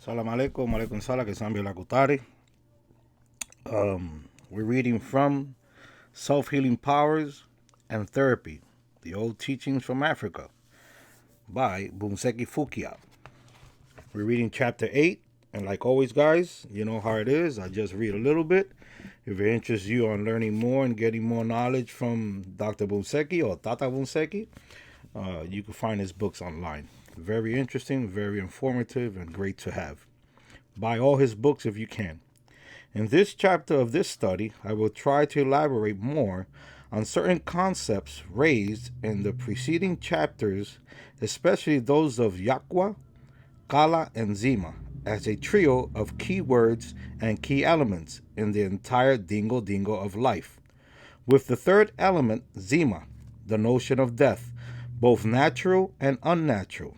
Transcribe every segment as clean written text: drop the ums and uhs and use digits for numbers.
Salam alaikum, alaikum salam, kesambi lakutari. We're reading from Self-Healing Powers and Therapy, the Old Teachings from Africa by Bumseki Fukia. We're reading chapter 8, and like always, guys, you know how it is. I just read a little bit. If it interests you on learning more and getting more knowledge from Dr. Bumseki or Tata Bumseki, you can find his books online. Very interesting, very informative, and great to have. Buy all his books if you can. In this chapter of this study, I will try to elaborate more on certain concepts raised in the preceding chapters, especially those of Yakwa, Kala, and Zima, as a trio of key words and key elements in the entire dingo dingo of life. With the third element, Zima, the notion of death, both natural and unnatural,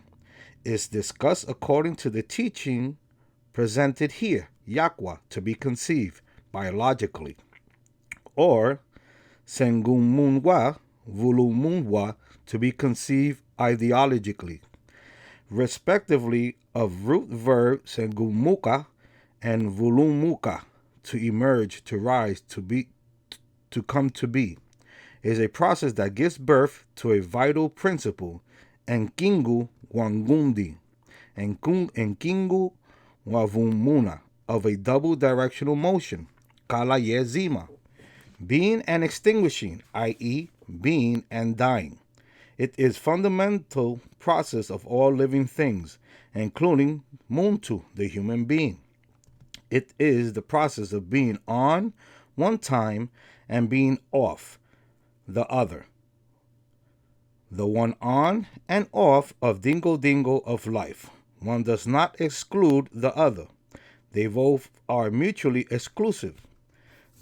is discussed according to the teaching presented here, Yakwa, to be conceived biologically, or Sengumunwa, Vulumunwa, to be conceived ideologically, respectively of root verb Sengumuka and Vulumuka, to emerge, to rise, to come to be, is a process that gives birth to a vital principle, Nkingu Wangundi, Nkingu Wavumuna, of a double directional motion, Kala Yezima, being and extinguishing, i.e., being and dying. It is fundamental process of all living things, including Muntu, the human being. It is the process of being on one time and being off the other. The one on and off of dingo dingo of life. One does not exclude the other. They both are mutually exclusive.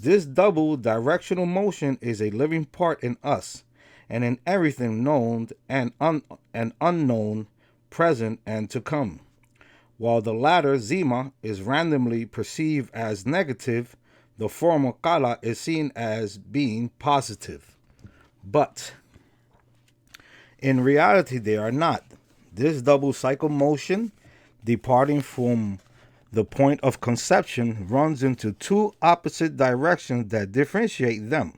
This double directional motion is a living part in us and in everything known and unknown, present and to come. While the latter, Zima, is randomly perceived as negative, the former Kala is seen as being positive. But in reality, they are not. This double cycle motion, departing from the point of conception, runs into two opposite directions that differentiate them.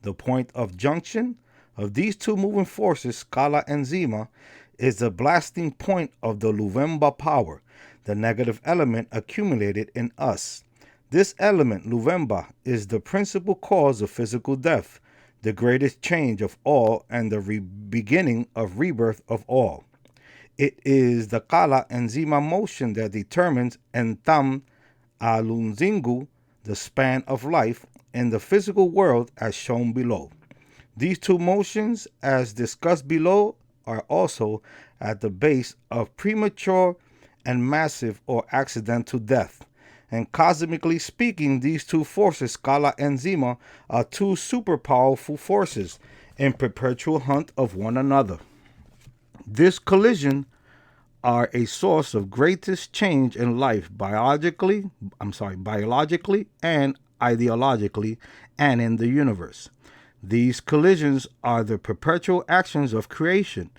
The point of junction of these two moving forces, Kala and Zima, is the blasting point of the Luvemba power, the negative element accumulated in us. This element, Luvemba, is the principal cause of physical death, the greatest change of all, and the beginning of rebirth of all. It is the Kala and Zima motion that determines Entam Alunzingu, the span of life, in the physical world as shown below. These two motions, as discussed below, are also at the base of premature and massive or accidental death. And cosmically speaking, these two forces, Kala and Zima, are two super powerful forces in perpetual hunt of one another. This collision are a source of greatest change in life biologically and ideologically and in the universe. These collisions are the perpetual actions of creation.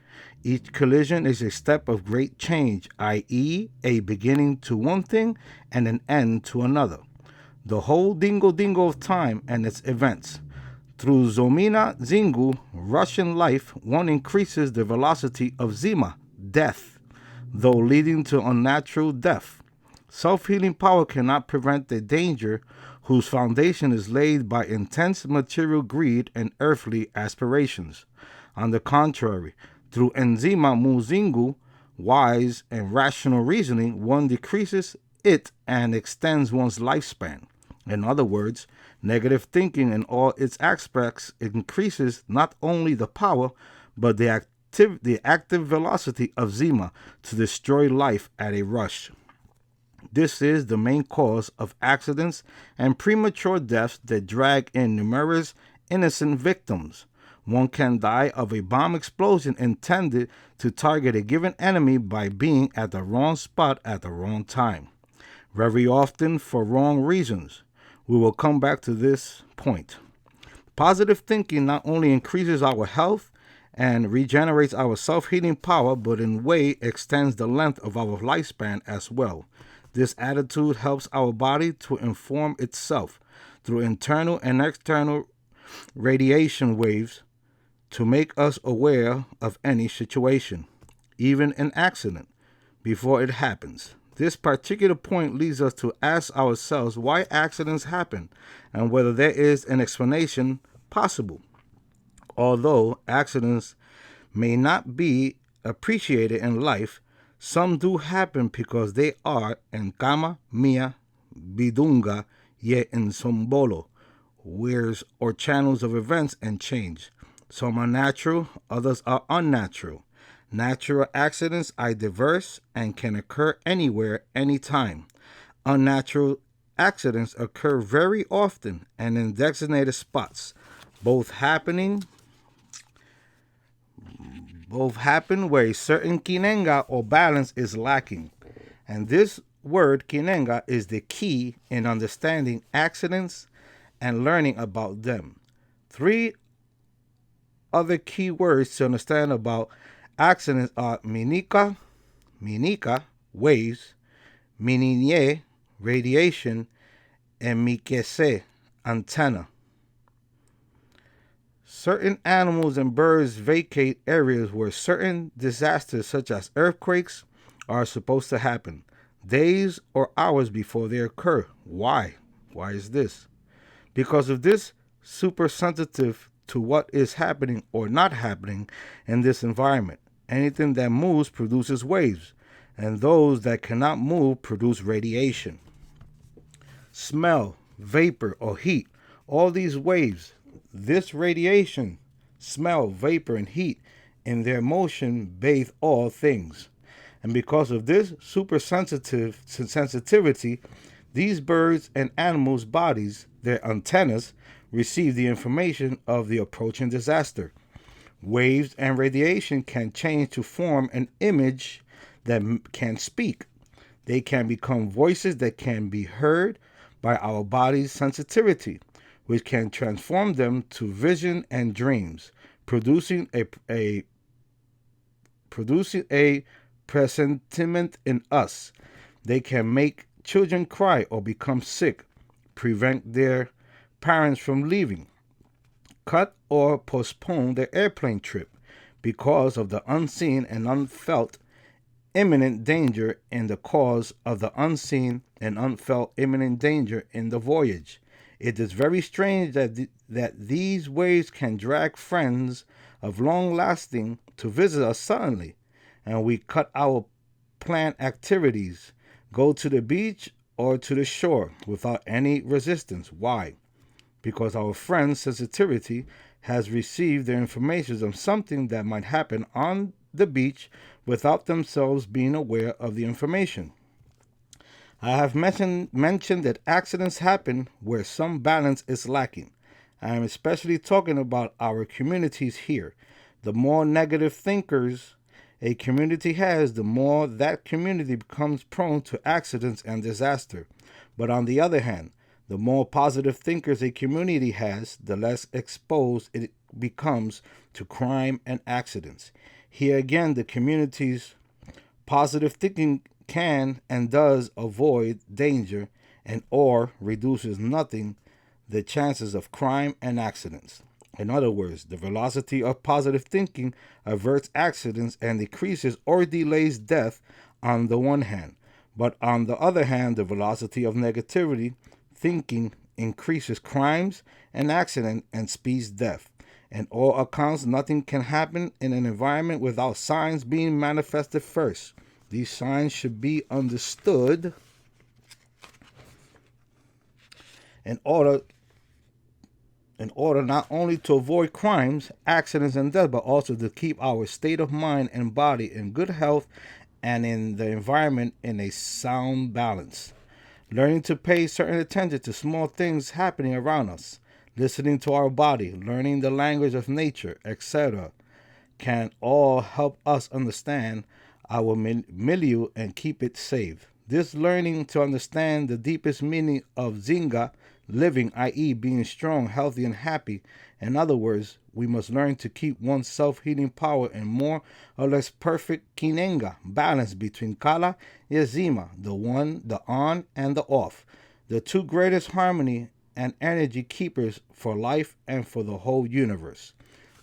Each collision is a step of great change, i.e., a beginning to one thing and an end to another. The whole dingo dingo of time and its events. Through Zomina Zingu, Russian life, one increases the velocity of Zima, death, though leading to unnatural death. Self-healing power cannot prevent the danger whose foundation is laid by intense material greed and earthly aspirations. On the contrary, through Enzima Muzingu, wise and rational reasoning, one decreases it and extends one's lifespan. In other words, negative thinking in all its aspects increases not only the power, but the active velocity of Zima to destroy life at a rush. This is the main cause of accidents and premature deaths that drag in numerous innocent victims. One can die of a bomb explosion intended to target a given enemy by being at the wrong spot at the wrong time, very often for wrong reasons. We will come back to this point. Positive thinking not only increases our health and regenerates our self-healing power, but in a way extends the length of our lifespan as well. This attitude helps our body to inform itself through internal and external radiation waves to make us aware of any situation, even an accident, before it happens. This particular point leads us to ask ourselves why accidents happen and whether there is an explanation possible. Although accidents may not be appreciated in life, some do happen because they are en kama mia bidunga ye in sombolo, weirs or channels of events and change. Some are natural, others are unnatural. Natural accidents are diverse and can occur anywhere, anytime. Unnatural accidents occur very often and in designated spots, both happen where a certain kinenga or balance is lacking. And this word kinenga is the key in understanding accidents and learning about them. Three other key words to understand about accidents are minika, waves, mininye, radiation, and mikese, antenna. Certain animals and birds vacate areas where certain disasters such as earthquakes are supposed to happen, days or hours before they occur. Why? Why is this? Because of this, super sensitive to what is happening or not happening in this environment. Anything that moves produces waves, and those that cannot move produce radiation. Smell, vapor, or heat, all these waves, this radiation, smell, vapor, and heat, in their motion bathe all things. And because of this super sensitivity, these birds and animals' bodies, their antennas, receive the information of the approaching disaster. Waves and radiation can change to form an image that can speak. They can become voices that can be heard by our body's sensitivity, which can transform them to vision and dreams, producing a presentiment in us. They can make children cry or become sick, prevent their parents from leaving, cut or postpone their airplane trip because of the unseen and unfelt imminent danger in the cause of the unseen and unfelt imminent danger in the voyage. It is very strange that these waves can drag friends of long lasting to visit us suddenly, and we cut our planned activities, go to the beach or to the shore without any resistance. Why? Because our friend's sensitivity has received their information of something that might happen on the beach without themselves being aware of the information. I have mentioned that accidents happen where some balance is lacking. I am especially talking about our communities here. The more negative thinkers a community has, the more that community becomes prone to accidents and disaster. But on the other hand, the more positive thinkers a community has, the less exposed it becomes to crime and accidents. Here again, the community's positive thinking can and does avoid danger and or reduces nothing the chances of crime and accidents. In other words, the velocity of positive thinking averts accidents and decreases or delays death on the one hand. But on the other hand, the velocity of negativity thinking increases crimes and accident and speeds death. In all accounts, nothing can happen in an environment without signs being manifested first. These signs should be understood in order not only to avoid crimes, accidents, and death, but also to keep our state of mind and body in good health and in the environment in a sound balance. Learning to pay certain attention to small things happening around us, listening to our body, learning the language of nature, etc., can all help us understand our milieu and keep it safe. This learning to understand the deepest meaning of Zinga living, i.e., being strong, healthy, and happy. In other words, we must learn to keep one's self healing power in more or less perfect kinenga, balance between kala and zima, the one, the on, and the off, the two greatest harmony and energy keepers for life and for the whole universe.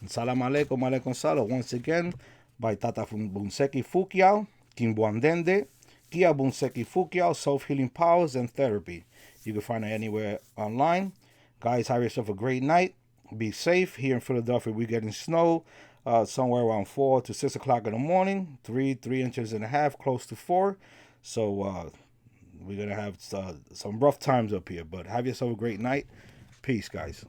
And salam alaikum, alaikum salam, once again, by Tata Bunseki Fukiao, Kimbuandende, Kia Bunseki Fukiao, Self Healing Powers and Therapy. You can find it anywhere online. Guys, have yourself a great night. Be safe. Here in Philadelphia, we're getting snow somewhere around 4 to 6 o'clock in the morning. 3.5 inches, close to 4. So we're going to have some rough times up here. But have yourself a great night. Peace, guys.